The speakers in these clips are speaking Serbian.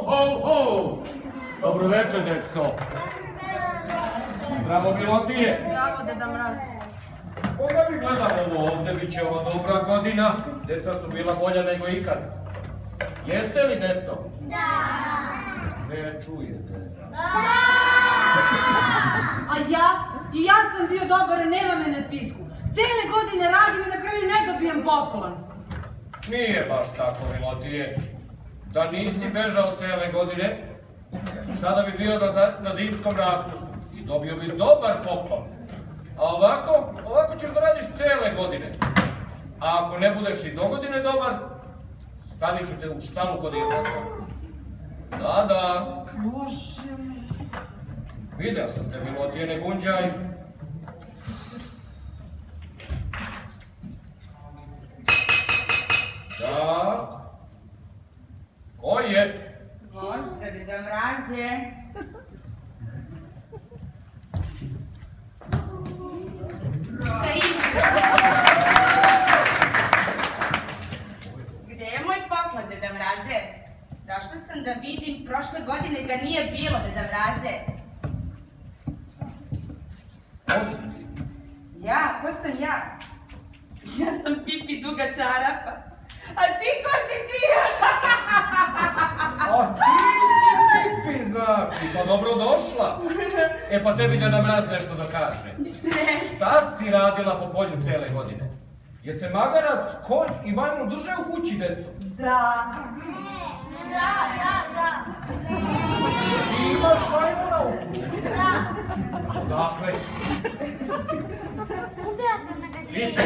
ho, ho! Dobro večer, deco. Zdravo, Milotije. Zdravo, Deda Mraz. Koga bi gledao ovo ovde, bit će ovo dobra godina. Deca su bila bolja nego ikad. Jeste li, deco? Da. Ne čujete. A ja sam bio dobar, nema me na spisku. Cele godine radim i na kraju ne dobijem poklon. Nije baš tako, Milotije. Da nisi bežao cele godine, sada bi bio na zimskom raspustu i dobio bi dobar poklon. A ovako ćeš da radiš cele godine. A ako ne budeš i do godine dobar, stavit ću te u štalu kod Irnasa. Da. Bože mi. Video sam te, Milotije, ne gunđaj. Da. Ko je? Gostra, Deda Mraz je. Gde je moj poklon, Deda Mraze? Došla sam da vidim, prošle godine ga nije bilo, Deda Mraze. Ko si ti? Ja, ko sam ja? Ja sam Pipi duga čarapa. A ti ko si ti? A ti si Pipi, znači, pa dobro došla. E pa tebi Deda Mraz nešto da kaže. Šta si radila po polju cele godine? Je se magarac, konj i majmun drže u kući, deco? Da. Da. Ti imaš majmuna u kući? Da. Odakle? Pipi,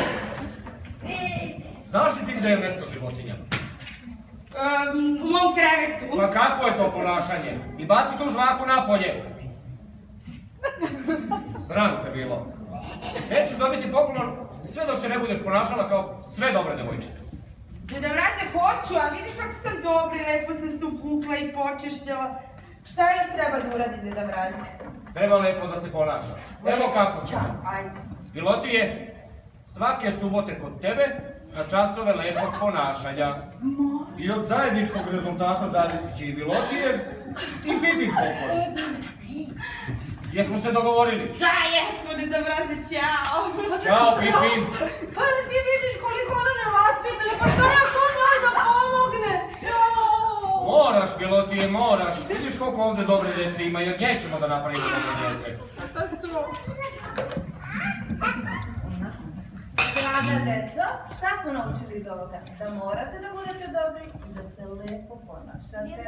znaš li ti gde je mesto životinjama? U mom krevetu. Pa kakvo je to ponašanje? I baci tu žvaku napolje. Sram te bilo. Nećeš dobiti poklon sve dok se ne budeš ponašala kao sve dobre devojčice. Deda Mraze, hoću, a vidiš kako sam dobra i lepo sam se upukla i počešljala. Šta još treba da uradim, Deda Mraze? Treba lepo da se ponašaš. Evo kako ćemo. Ajde. Pilotije, svake subote kod tebe na časove lepog ponašanja. I od zajedničkog rezultata zavisi će i Pilotije i Pipi poklon. Jesmo se dogovorili? Da, jesmo, Deda Mraze, ćao. Ćao, Pipi. Pa li ti vidiš koliko ona ne vaspitana, pa šta ja to njoj da pomogne? Moraš, Pilotije, moraš. Vidiš koliko ovde dobre djece ima i od nje ćemo da napravimo dobre djece. Draga deco, šta smo naučili iz ovoga? Da morate da budete dobri i da se lepo ponašate.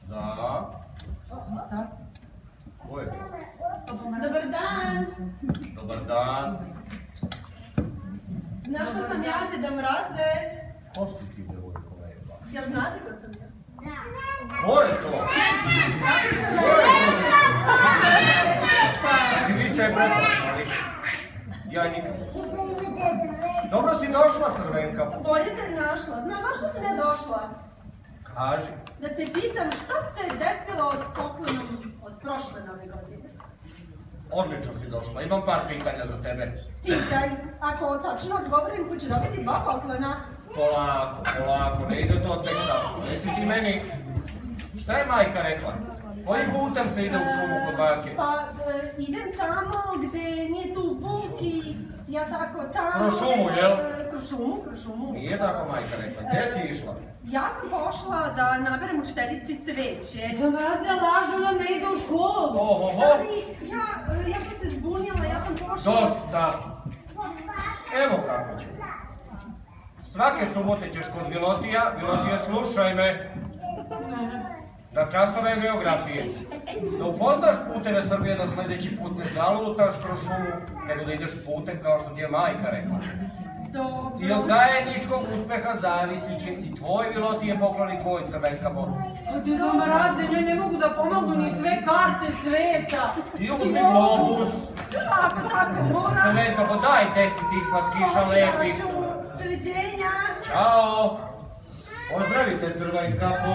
Da. Ko je to? Dobar dan! Dobar dan. Znaš ko sam ja, Deda Mraze? Ko si ti, devojko lepa? Jel znate ko sam ja? Ko je to? Ko je to? Znači, vi ste je prepoznali. Ja nikad. Dobro si došla, Crvenka. Bolje te našla. Znaš zašto sam ja došla? Kaži. Da te pitam šta se desilo s poklonom od prošle nove godine? Odlično si došla. Imam par pitanja za tebe. Pitaj, ako tačno odgovorim, ko će dobiti 2 poklona. Polako, ne ide to tek tako. Reci ti meni, šta je majka rekla? Kojim putem se ide u šumu kod bake? Pa, idem tamo gde nije tu vuk i ja tako tamo... Kroz šumu, jel? Kroz šumu. Nije tako majka rekla. Gde si išla? Ja sam pošla da naberem učiteljici cveće. Deda Mraze laže, ona ne ide u školu. Ohoho. Ali ja sam se zbunila, ja sam pošla... Dosta. Evo kako će. Svake subote ćeš kod Vilotija. Vilotije, slušaj me. Na časove geografije. Da upoznaš puteve Srbije, da sledeći put ne zalutaš kroz šumu, nego da ideš putem kao što ti je majka rekla. Dobro. I od zajedničkog uspeha zavisi će i tvoj Vilotije poklon i tvoj Crvenka poklon. A Deda Mraze, njoj ne mogu da pomognu ni sve karte sveta. Ti uzmi globus. Tako, moram. Crvenka, pa daj deci tih slatkiša lepih. Doviđenja. Ćao. Pozdravite Crvenka po...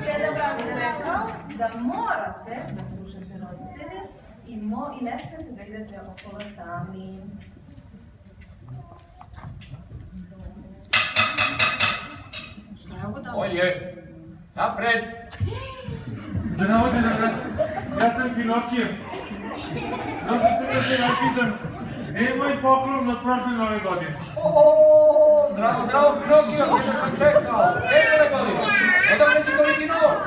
Deda Mraz je rekao da morate da slušate roditelje i vidimo i ne smete da idete okolo sami. Šta je ovo danas? Bolje. Napred. Zdravo, deda Mraz. Ja sam Pinokio. Došao sam da se raspitam, gdje je moj poklon od prošle nove godine? Zdravo, zdravo, Pinokio, gdje sam čekao? Sve godine. Odakle ti toliki nos?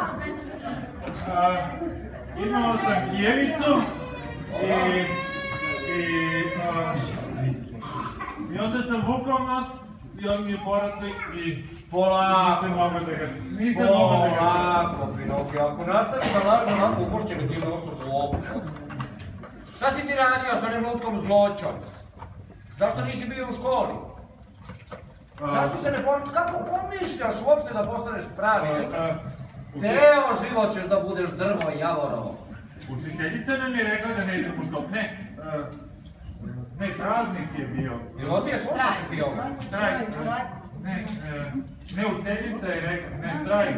Imao sam kijevicu i onda sam vukao nos i on mi je porasli i Polako. nisam mogao da ga... Polako, Pinokio, ako nastaviš da laže onako upošćeno ti nosom u ovu. Šta si ti radio s onim lutkom zloćom? Zašto nisi bio u školi? Zašto se ne kako pomišljaš uopšte da postaneš pravi dečak? Ceo život ćeš da budeš drvo i javorovo. Učiteljica nam je rekla da ne idem u školu. Ne, praznik je bio. Milotije, slušaš bio? Štrajk. Ne, učiteljica je rekla, ne, štrajk.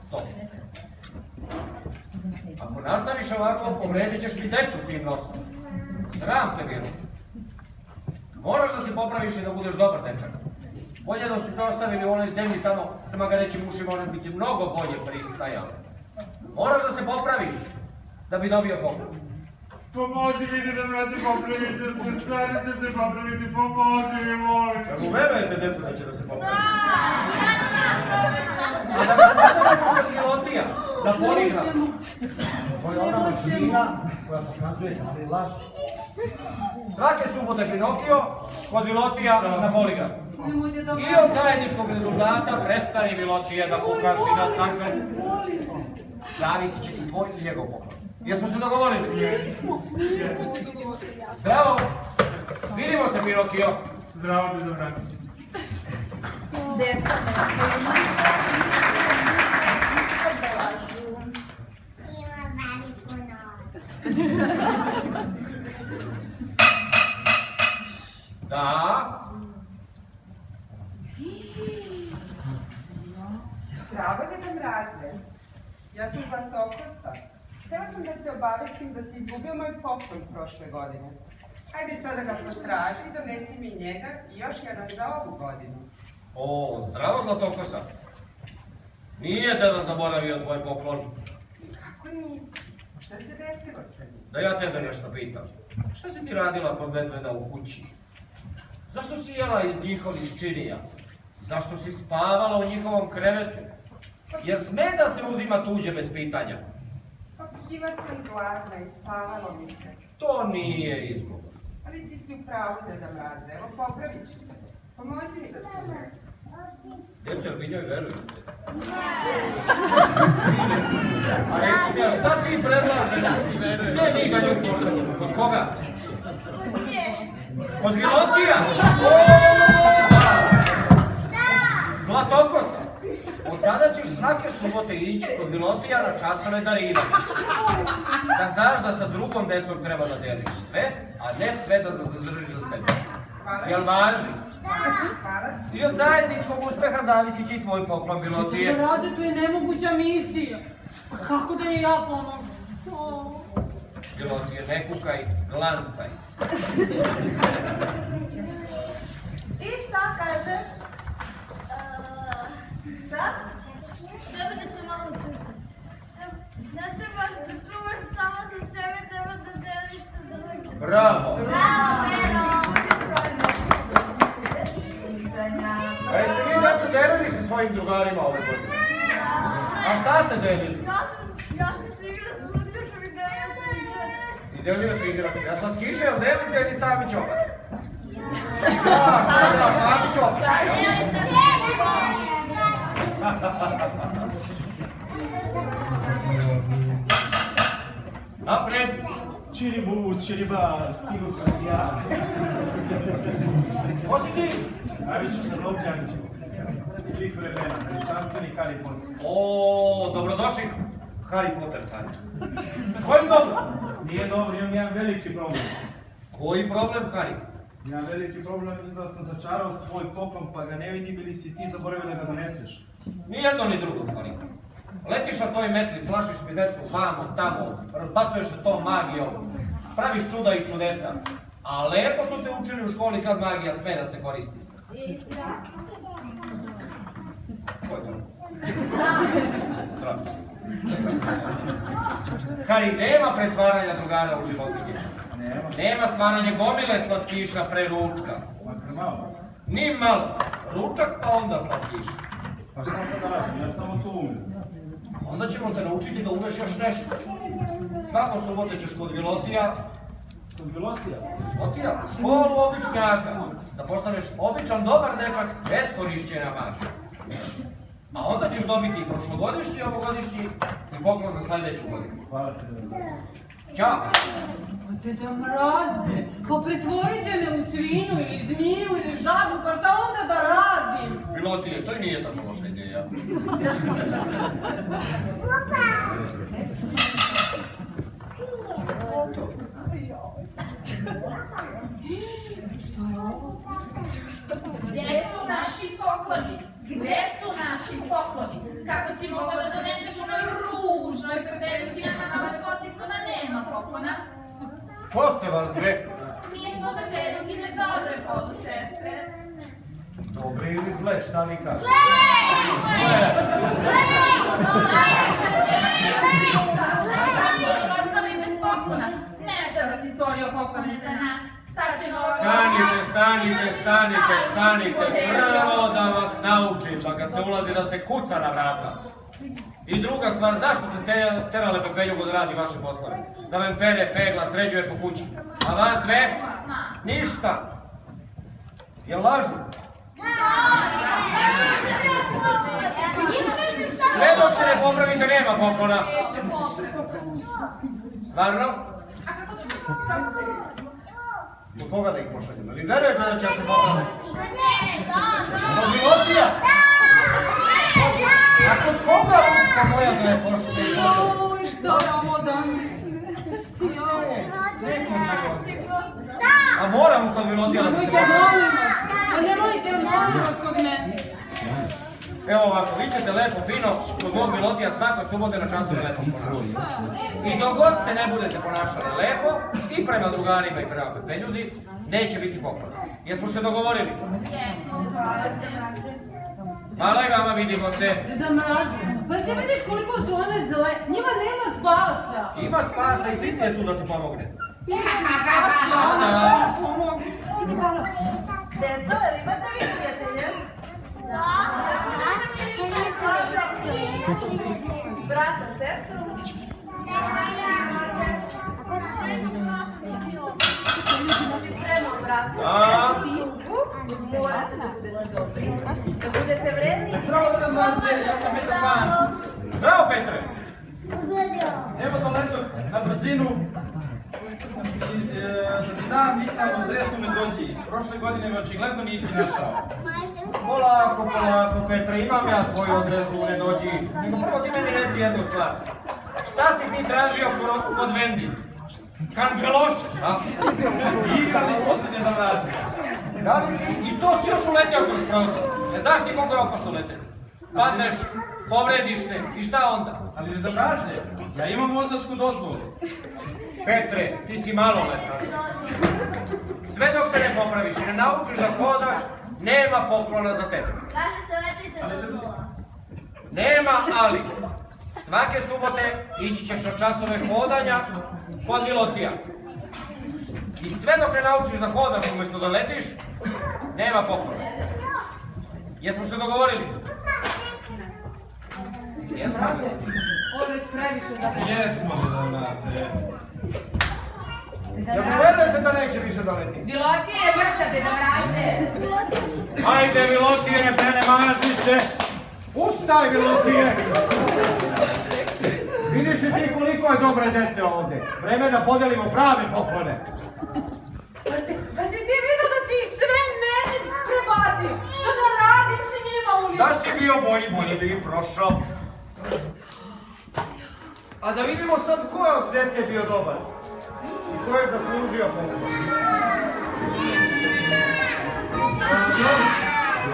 Stop. Ako nastaviš ovako, povredit ćeš mi decu tim nosom. Sram te bilo. Moraš da se popraviš i da budeš dobar dečak. Bolje da su te ostavili u onoj zemlji tamo sa magarećim ušima, one bi ti mnogo bolje pristajale. Moraš da se popraviš da bi dobio poklon. Pomozi mi da vrati, popravit će se, stvari će se popraviti, pomozi mi, molim. Jel uverujete, decu, da će da se popravi? A da ga posadimo kod pilotija, da poligraf. To je ona mašina koja pokazuje da li laže. Svake subote Pinokio, kod Vilotija na poligraf. Nemojte da I od zajedničkog rezultata prestani Vilotije da kukaš i da sakre. Zavisit će i tvoj i njegov poklon. Jesmo se dogovorili? Zdravo! Vidimo se, Pinokio! Zdravo, deda Mraz. Deca ne smiju da lažu. Da? Zdravo, deda Mraze. Ja sam Zlatokosa. Htela sam da te obavestim da si izgubio moj poklon prošle godine. Hajde sada ga potraži, donesi mi njega i još jedan za ovu godinu. O, zdravo, Zlatokosa! Nije deda zaboravio tvoj poklon. Kako nisi? Šta se desilo sa njim? Da ja tebe nešto pitam. Šta si ti radila kod medveda u kući? Zašto si jela iz njihovih činija? Zašto si spavala u njihovom krevetu? Jer sme da se uzima tuđe bez pitanja? Bila sam gladna i spavalo mi se. To nije izgovor. Ali ti si u pravu, deda Mraze. Evo, popravit ću se. Pomozi mi da to ne. Djeco, jel mi njoj verujete? A reci mi, a šta ti predlažeš? Gdje mi ga nju pošaljemo? Kod koga? Kod Vilotija? Zlatokosa! Od sada ćeš svake subote ići kod Vilotija na časove darivanja. Da znaš da sa drugom decom treba da deliš sve, a ne sve da zadržiš za sebe. Jel važi? Hvala. I od zajedničkog uspeha zavisi će i tvoj poklon, Vilotije. Deda Mraze, to je nemoguća misija. Pa kako da je ja pomogam? Vilotije, ne kukaj, glancaj. I šta kažeš? Da? Treba da se malo čuti. Ne trebaš da čuvaš samo za sebe, treba da deliš sa drugim. Bravo! Bravo, Vero! A jeste vi decu delili sa svojim drugarima ove godine? A šta ste delili? Ja sam stigla s Lutkošom i delila sam igrač. I delio se igrati. Ja slatkiše, jel delite ili sami čovek? Da, šta da, sami čovek. Delila sam igrač. Napred! Čiribu, čiriba, stigu sam ja. Ko si ti? Najveći šarlovčan svih vremena, veličanstveni Harry Potter. O, dobrodošli, Harry Potter, Harry. Kojim dobro? Nije dobro, imam jedan veliki problem. Koji problem, Harry? Imam veliki problem da sam začarao svoj poklon, pa ga ne vidim ili si ti zaboravio da ga doneseš. Ni jedno ni drugo, Harry. Letiš na toj metli, plašiš mi decu vamo, tamo, razbacuješ se tom magijom, praviš čuda i čudesa. A lepo su te učili u školi kad magija sme da se koristi. Kari, nema pretvaranja drugara u životinje. Nema stvaranja gomile slatkiša pre ručka. Ni malo. Ručak pa onda slatkiša. Pa šta sad radim? Ja samo to umem. Onda ćemo te naučiti da umeš još nešto. Svako subote ćeš kod Vilotija. Kod Vilotija? Vilotija? Školu običnjaka. Da postaneš običan dobar dečak bez korišćenja magije. A onda ćeš dobiti i prošlogodišnji, ovogodišnji i poklon za sledeću godinu. Hvala ti. Ćao! Deda Mraze, pa pretvorite me u svinu ili zmiju ili žabu, pa šta onda da radim? Vilotije, to i nije tako loša ideja. Gdje su naši pokloni? Gdje su naši pokloni? Kako si mogla da doneseš onoj ružnoj peperugina, a lepoticama nema poklona? Ko ste vas dve? Mi smo peperugine dobre polusestre. Dobre ili zle, šta vi kažete? Sad smo još ostali bez poklona. Smeta da si stvorio poklone za nas. Sad ćemo... Stanite. Prvo da vas naučim, pa kad se ulazi da se kuca na vrata. I druga stvar, zašto ste terale Pepeljugu da radi vaše poslove? Da vam pere, pegla, sređuje po kući. A vas dve? Ništa. Jel lažu? Sve dok se ne popravite nema poklona. Stvarno? A kako to? Do koga da ih pošaljemo? Ili verujete da će se popraviti? Do Vilotija? A kod koga lutka moja da je pošaljemo? Oj, šta ovo danas? A moramo kod Vilotija da bi se Nemojte, popravili. molim vas. A nemojte, molim vas, kod mene. Evo ovako, vi ćete lepo, fino, kod mog Vilotija svake subote na časove lepo ponašati. I dok god se ne budete ponašali lepo, i prema drugarima i prema Pepeljuzi, neće biti poklon. Jesmo se dogovorili? Jesmo, Brate. Hvala i vama, vidimo se. Deda Mraze, pa ti vidiš koliko su one zle, njima nema spasa. Ima spasa i Titi je tu da ti pomogne. Ana, pomogu. Deco, jel imate vi prijatelje? Brata, sestru? Prema bratu, morate da budete dobri, da budete vredni. Zdravo, Deda Mraze, ja sam Petar Pan. Zdravo, Petre! Evo doletoh na brzinu. I za ti dam ispravnu adresu u Medođiji. Prošle godine me očigledno nisi našao. Polako, Petre, imam ja tvoju adresu u Nedođiji. Nego prvo ti meni reci jednu stvar. Šta si ti tražio kod Vendi? Kanđeloše, a? Igrali smo se, Deda Mraze. Da li ti, i to si još uletio kroz prozor? Ne znaš ti koliko je opasno leteti? Padneš, povrediš se i šta onda? Ali Deda Mraze, ja imam vozačku dozvolu. Petre, ti si malo letan. Sve dok se ne popraviš i ne naučiš da hodaš, nema poklona za tebe. Nema ali. Svake subote ići ćeš na časove hodanja kod Vilotija. I sve dok ne naučiš da hodaš umjesto da letiš, nema poklona. Jesmo se dogovorili? Jesmo. Mraze, ovo je već previše za mene. Jesmo, Deda Mraze. Jel mi verujete da neće više da leti? Vilotije je mrtav, Deda Mraze. Ajde, Vilotije, ne maži se! Ustaj, Vilotije! Vidiš li ti koliko je dobre dece ovde? Vreme da podelimo prave poklone. Pa si ti vidio da si ih sve meni prebacio? Što da radim sa njima u licu? Da si bio bolji bi i prošao. A da vidimo sad ko je od dece bio dobar. I ko je zaslužio poklon.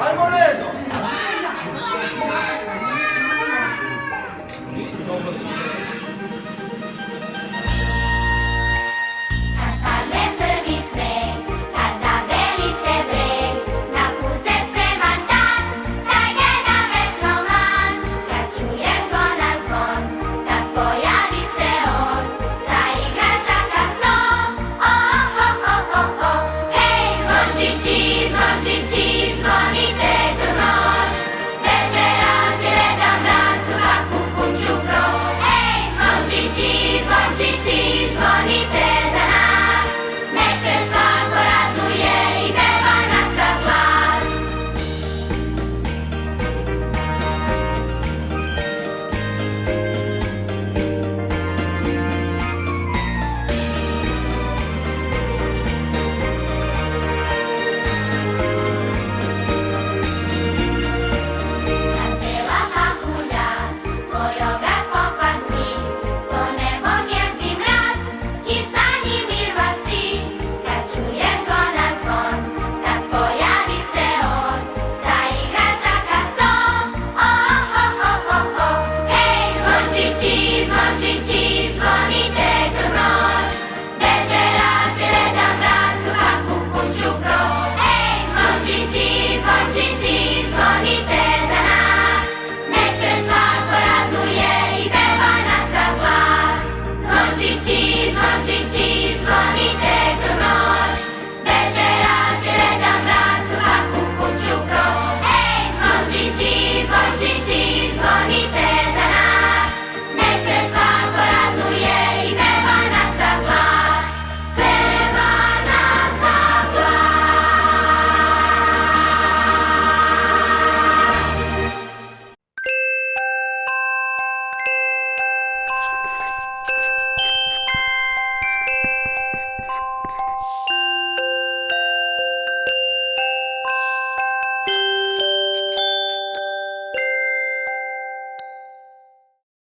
Ajmo redom! Hvala.